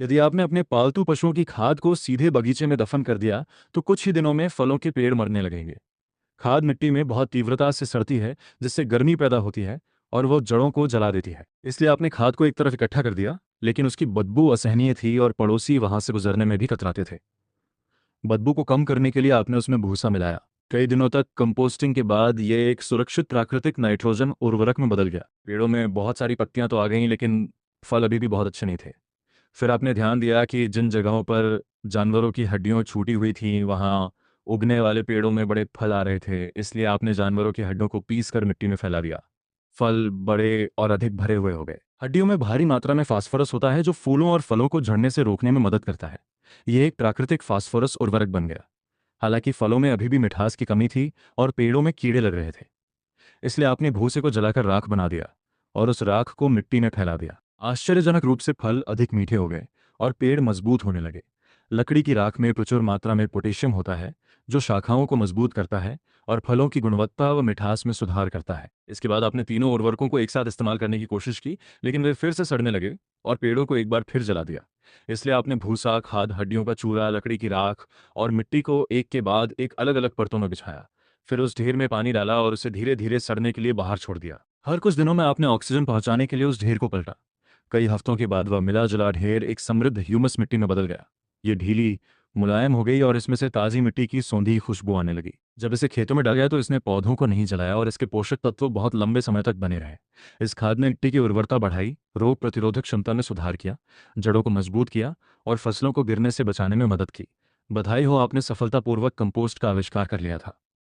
यदि आपने अपने पालतू पशुओं की खाद को सीधे बगीचे में दफन कर दिया, तो कुछ ही दिनों में फलों के पेड़ मरने लगेंगे। खाद मिट्टी में बहुत तीव्रता से सड़ती है, जिससे गर्मी पैदा होती है और वो जड़ों को जला देती है। इसलिए आपने खाद को एक तरफ इकट्ठा कर दिया, लेकिन उसकी बदबू असहनीय थी और पड़ोसी वहां से गुजरने में भी कतराते थे। बदबू को कम करने के लिए आपने उसमें भूसा मिलाया। कई दिनों तक कंपोस्टिंग के बाद ये एक सुरक्षित प्राकृतिक नाइट्रोजन उर्वरक में बदल गया। पेड़ों में बहुत सारी पत्तियां तो आ गईं, लेकिन फल अभी भी बहुत अच्छे नहीं थे। फिर आपने ध्यान दिया कि जिन जगहों पर जानवरों की हड्डियां छूटी हुई थीं, वहां उगने वाले पेड़ों में बड़े फल आ रहे थे। इसलिए आपने जानवरों की हड्डियों को पीस कर मिट्टी में फैला दिया। फल बड़े और अधिक भरे हुए हो गए। हड्डियों में भारी मात्रा में फास्फोरस होता है, जो फूलों और फलों को झड़ने से रोकने में मदद करता है। यह एक प्राकृतिक फास्फोरस उर्वरक बन गया। हालांकि फलों में अभी भी मिठास की कमी थी और पेड़ों में कीड़े लग रहे थे। इसलिए आपने भूसे को जलाकर राख बना दिया और उस राख को मिट्टी में फैला दिया। आश्चर्यजनक रूप से फल अधिक मीठे हो गए और पेड़ मजबूत होने लगे। लकड़ी की राख में प्रचुर मात्रा में पोटेशियम होता है, जो शाखाओं को मजबूत करता है और फलों की गुणवत्ता व मिठास में सुधार करता है। इसके बाद आपने तीनों उर्वरकों को एक साथ इस्तेमाल करने की कोशिश की, लेकिन वे फिर से सड़ने लगे और पेड़ों को एक बार फिर जला दिया। इसलिए आपने भूसा, खाद, हड्डियों का चूरा, लकड़ी की राख और मिट्टी को एक के बाद एक अलग अलग परतों में बिछाया। फिर उस ढेर में पानी डाला और उसे धीरे धीरे सड़ने के लिए बाहर छोड़ दिया। हर कुछ दिनों में आपने ऑक्सीजन पहुंचाने के लिए उस ढेर को पलटा। कई हफ्तों के बाद वह मिला जुला ढेर एक समृद्ध ह्यूमस मिट्टी में बदल गया। ये ढीली, मुलायम हो गई और इसमें से ताज़ी मिट्टी की सौंधी खुशबू आने लगी। जब इसे खेतों में डाला गया तो इसने पौधों को नहीं जलाया और इसके पोषक तत्व बहुत लंबे समय तक बने रहे। इस खाद ने मिट्टी की उर्वरता बढ़ाई, रोग प्रतिरोधक क्षमता में सुधार किया, जड़ों को मजबूत किया और फसलों को गिरने से बचाने में मदद की। बधाई हो, आपने सफलतापूर्वक कंपोस्ट का आविष्कार कर लिया था।